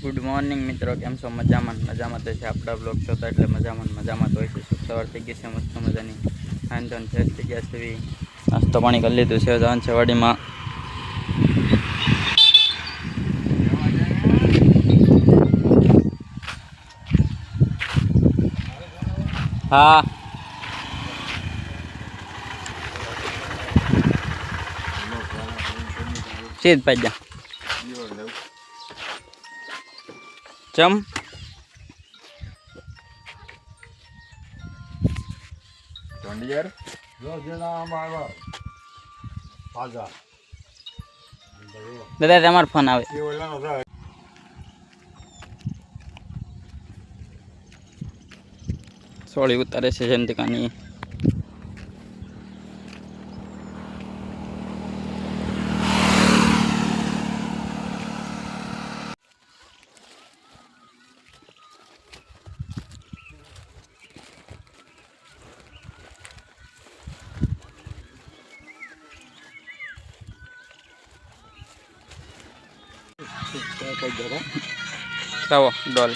Good morning मित्रों, केम छो? मजामां मजामां तो छे। आपड़ा ब्लॉग जोता एटले मजामां मजामां तो होय छे। शुभ सवार थई गई छे, मस्त मजानी खानपान फ्रेश थई गया छे। नास्तो पाणी कर लीधुं छे। जवान छे वाडीमां। हाँ सीध पाजा चम दादा तमारो फोन आवे सोड़ी उतारे छे जंतिकानी। लावो डॉल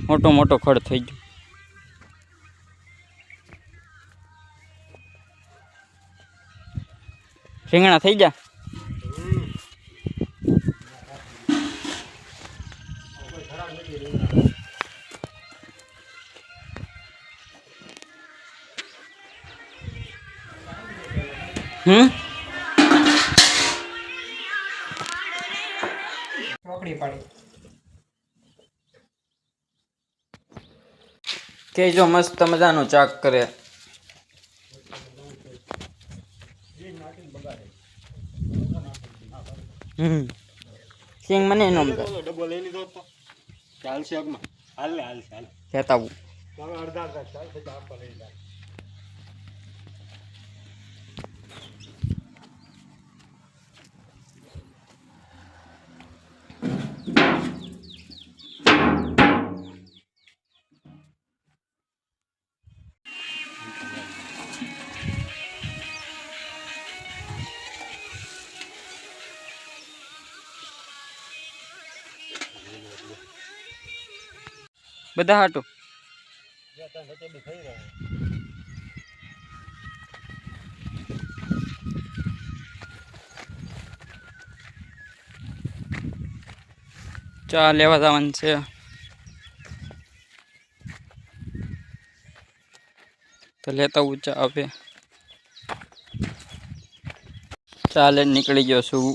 मोटो मोटो खड़ थई गयो। રીંગણા થઈ ગયા। ચોકડી પાડી કે જો મસ્ત મજાનો ચાક કરે। સિંગ મને નો મજા ડબો લઈ લીધો તો ચાલશે આગમાં હાલ લે હાલ ચાલ કેતાવું હવે અડધા અડધા ચાલ પછી આપવા લઈ જાય। બધા હાટું ચા લેવા જવાનું છે। તો લેતા હું ચા આપે ચાલે નીકળી ગયો છું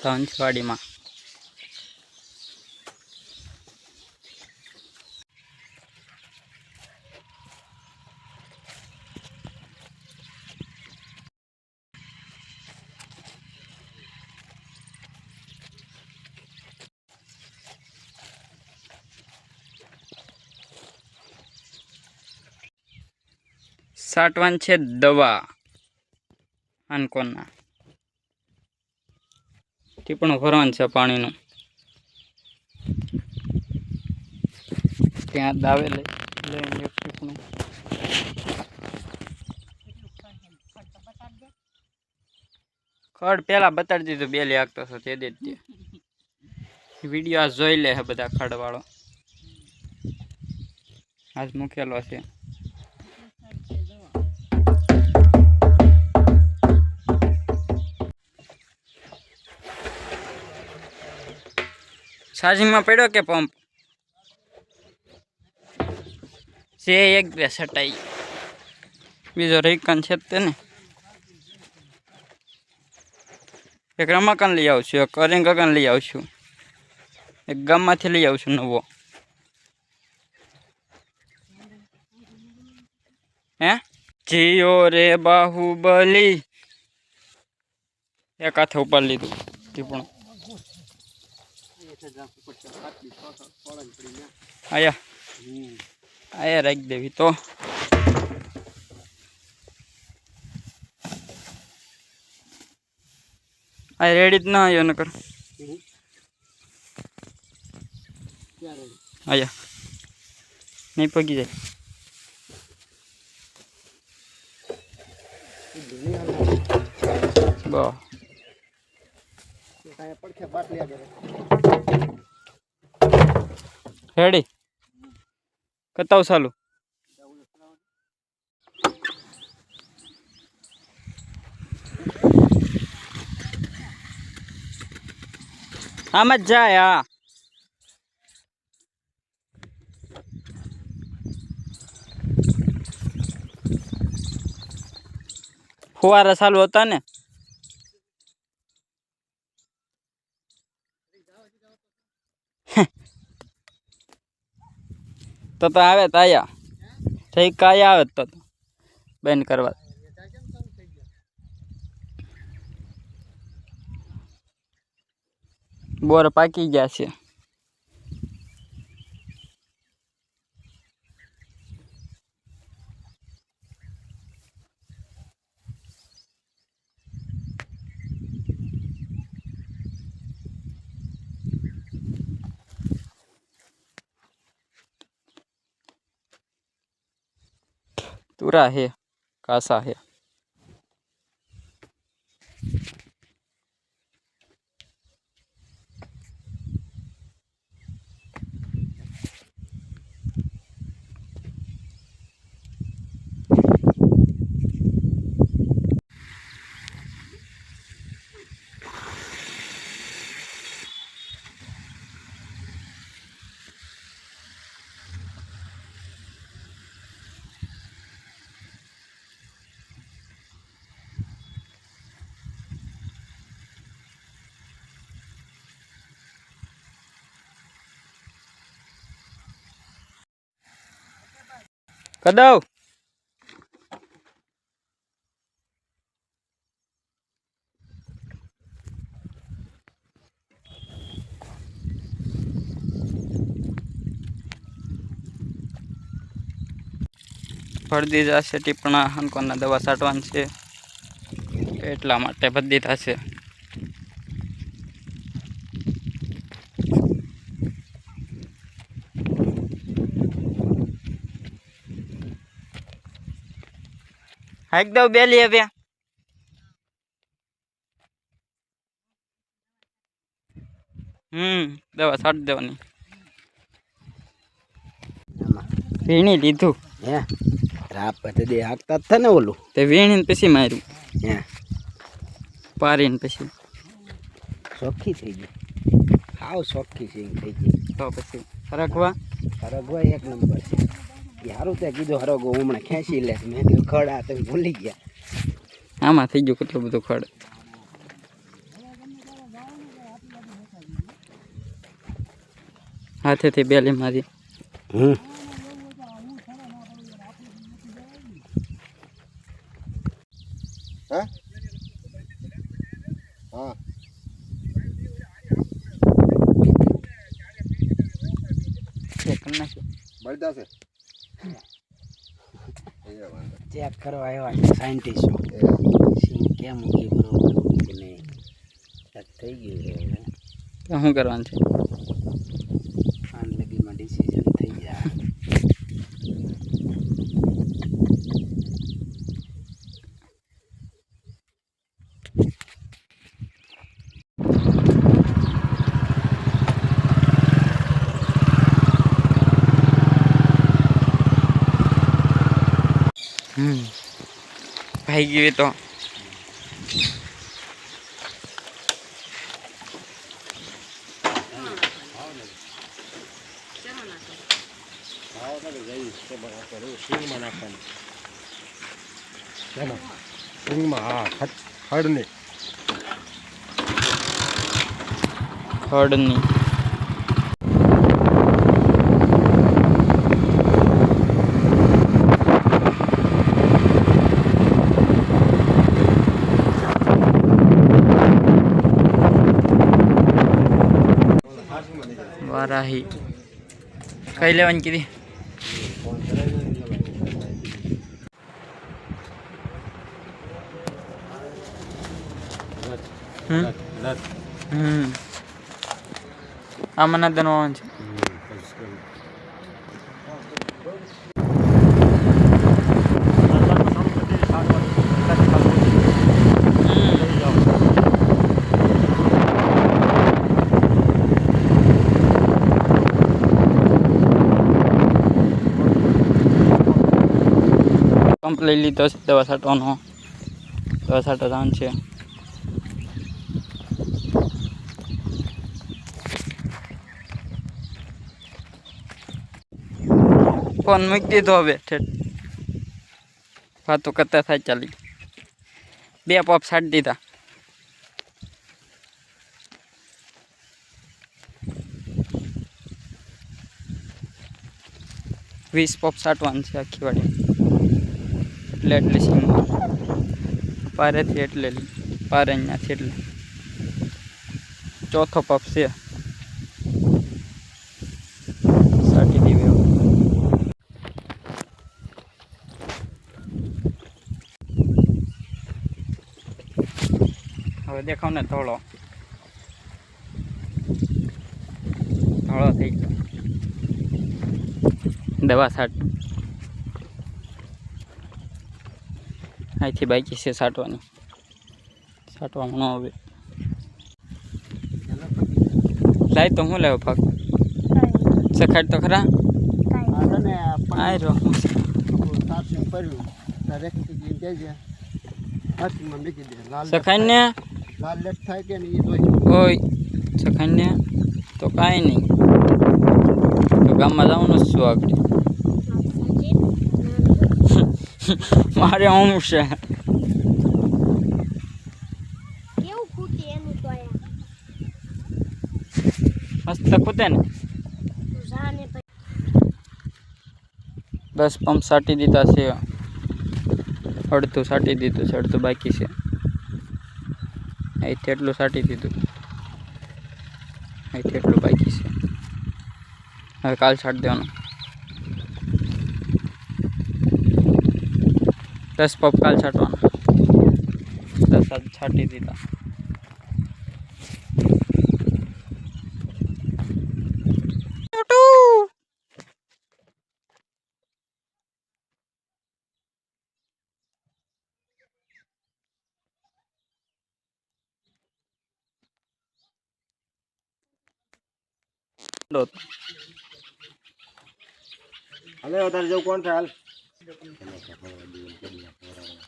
ધનસવાડીમાં। साटवान छे दवा आनकोना टीपणो भरवान छे पाणीनुं। त्यां दावे लईने एक टीपणुं खड पेला बताड़ी दीधुं बेली आगतो छो ते दे दे विडियो आज जोई ले है बधा खडवाळो आज मूकेलो छे। चार्जिंग में पड़ो के पंप से एक बे सटाई बीजो रईकन छे ने एक रमाकन लई आवशुं एक करिंगकन लई आवशुं एक गाम मांथी लई आवशुं नवो। हे जियो रे बाहुबली एक हाथे उपाड़ लीधुं टीपणुं आया आया राख देवी तो आ रेडी ज ना आयो नकर आया नहीं पगी जाए બો રેડી કતાવ ચાલુ આમ જ જાય હા ફુવારા ચાલુ હતા ને તો આવે તાયા થઈ કાયા આવે તો બેન કરવા બોર પાકી ગયા છે तुरा है कासा है कदव ભરદી જશે ટીપણા હનકોના દવા છાંટવાની છે એટલા માટે ભરદી થશે હાક દઉં બેલી હવે દવા છાંટી દેવાની વીણી લીધું હે રાપ પતે દે હાકતા હતા ને ઓલું તે વીણીને પછી માર્યું હે પારીને પછી સોખી થઈ ગઈ હાવ સોખી છે થઈ ગઈ તો પછી હરગવા એક નંબર છે યારું તે કીધું હરગો હમણાં ખેંચી લે મેં કીધું ખડા તમે ભૂલી ગયા આમાં થઈ ગયું કેટલું બધું ખડ હાથેથી બેલી મારી ચેક કરવા આવ્યા સાયન્ટિસ્ટો સિંગ કેમ ઉગી બરોબર કે નહીં થઈ ગયું તો શું કરવાનું છે લગીમાં ડિસિઝન થઈ જાય ભાઈ ગયું તો ખડની વારાહી કઈ લેવાની કીધી આમાં દનવાનું છે પંપ લઈ લીધો છે દવા છાંટવાનો. દવા છાંટવા જવાનું છે. ફોન મૂકી દીધો હવે ઠેઠ વાતો કરતા થાય ચાલી. 2 પંપ છાંટી દીધા. વીસ પંપ છાંટવાનું છે આખી વાડી. એટલે સીમમાં પારેથી એટલે પારે અહીંયાથી એટલે ચોથો પંપ છે. છાંટી દેવી હવે દેખાવ ને ધોળો થઈ ગયો. દવા છાંટ અહીંથી બાકી છે છાંટવાની. છાંટવામાં ન આવે લાય તો હું લેવો ભાગ સખાડ તો ખરા આ રહ્યો સખાઈને ઓય સખાઈને તો કાંઈ નહીં તો ગામમાં જવાનું જ છું આગળ. મારે હું છે મસ્ત ખૂટે ને. 10 પંપ છાંટી દીધા છે. અડધું છાંટી દીધું છે, અડધું બાકી છે. અહીંથી એટલું છાંટી દીધું, અહીંથી એટલું બાકી છે. હવે કાલ છાંટી દેવાનું. 10 પંપ કાલ છાંટવાના. 10 આજ છાંટી દીધા.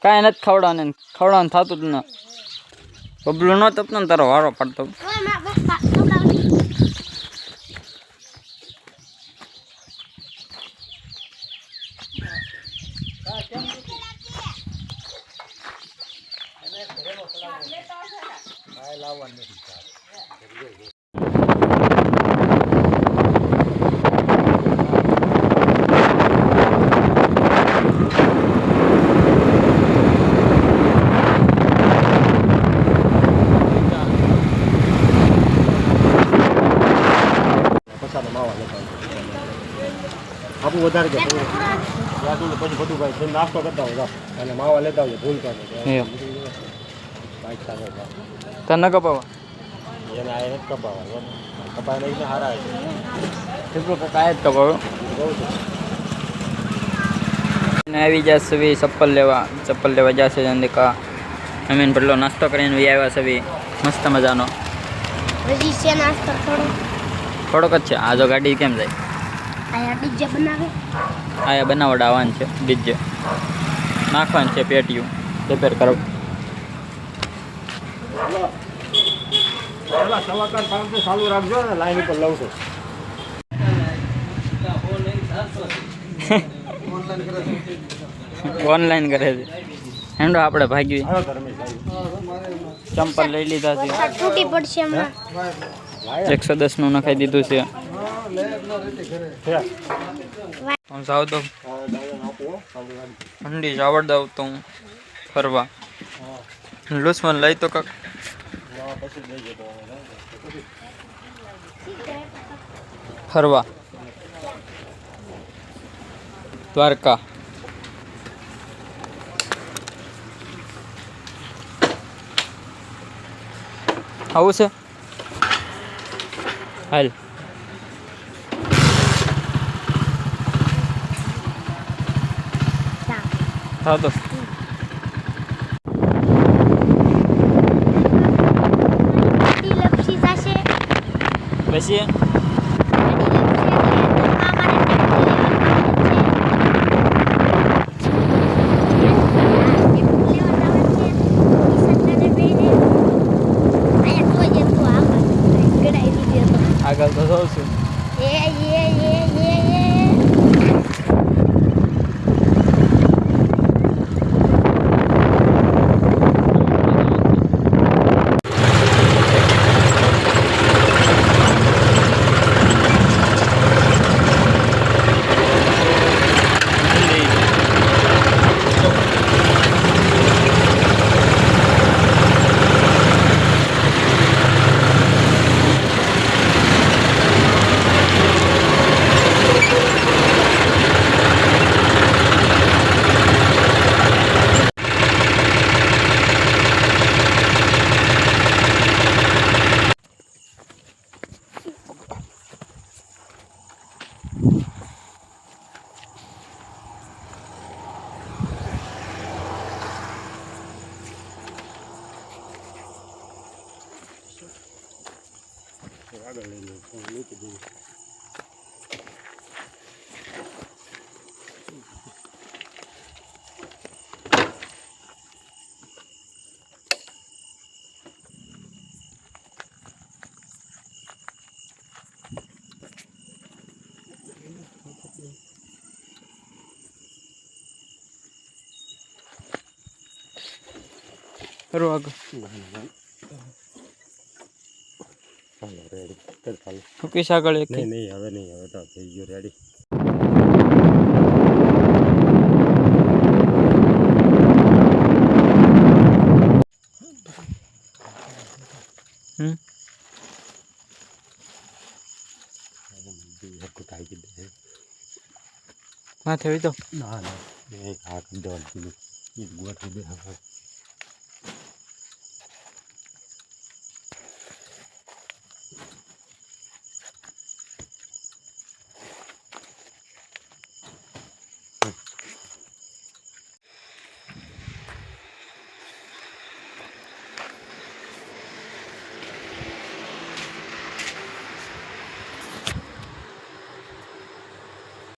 કાંઈ નથી ખવડાવવાનું થતું જ ન. બબલું ન તપતો ને તારો વારો પડતો. આપું વધારે કે પછી બધું ભાઈ નાસ્તો કરતા હોય અને માવા લેતા હોય ભૂલતા નહીં. તને કપાવા એને આ નથી કપાવા કપાય નહીં સારા કેટલું કાંઈ જ કપાવ્યો ને. આવી જશે ચપ્પલ લેવા જશે ચંદિકા. અમીન પેલો નાસ્તો કરીને આવ્યા છે મસ્ત મજાનો. થોડોક જ છે. આ જો ગાડી કેમ જાય આયા બનાવડાવવાનું છે. ડીજે નાખવાનું છે. પેટીયું રિપેર કરવું. ચાલુ રાખજો ને લાઈન ઉપર લઉં છું. ઓનલાઈન કરે છે. હેન્ડો આપણે ભાગી ચંપલ લઈ લીધા છે. 110 નું નખાઈ દીધું છે. હું જાવ તો ઠંડી આવડ દઉં તો હું ફરવા લૂસમાં લઈ તો કાક ફરવા દ્વારકા. આવું છે હાલ. હા તો પછી આગળ લઈને નીચે જઈએ ફરો આગળ હાલો રેડી કર ચાલો મૂકીશ આગળ એક નહીં હવે તો થઈ ગયું રેડી માથે હોય તો ના એક હાથ દોડ એ ગોઠવી દે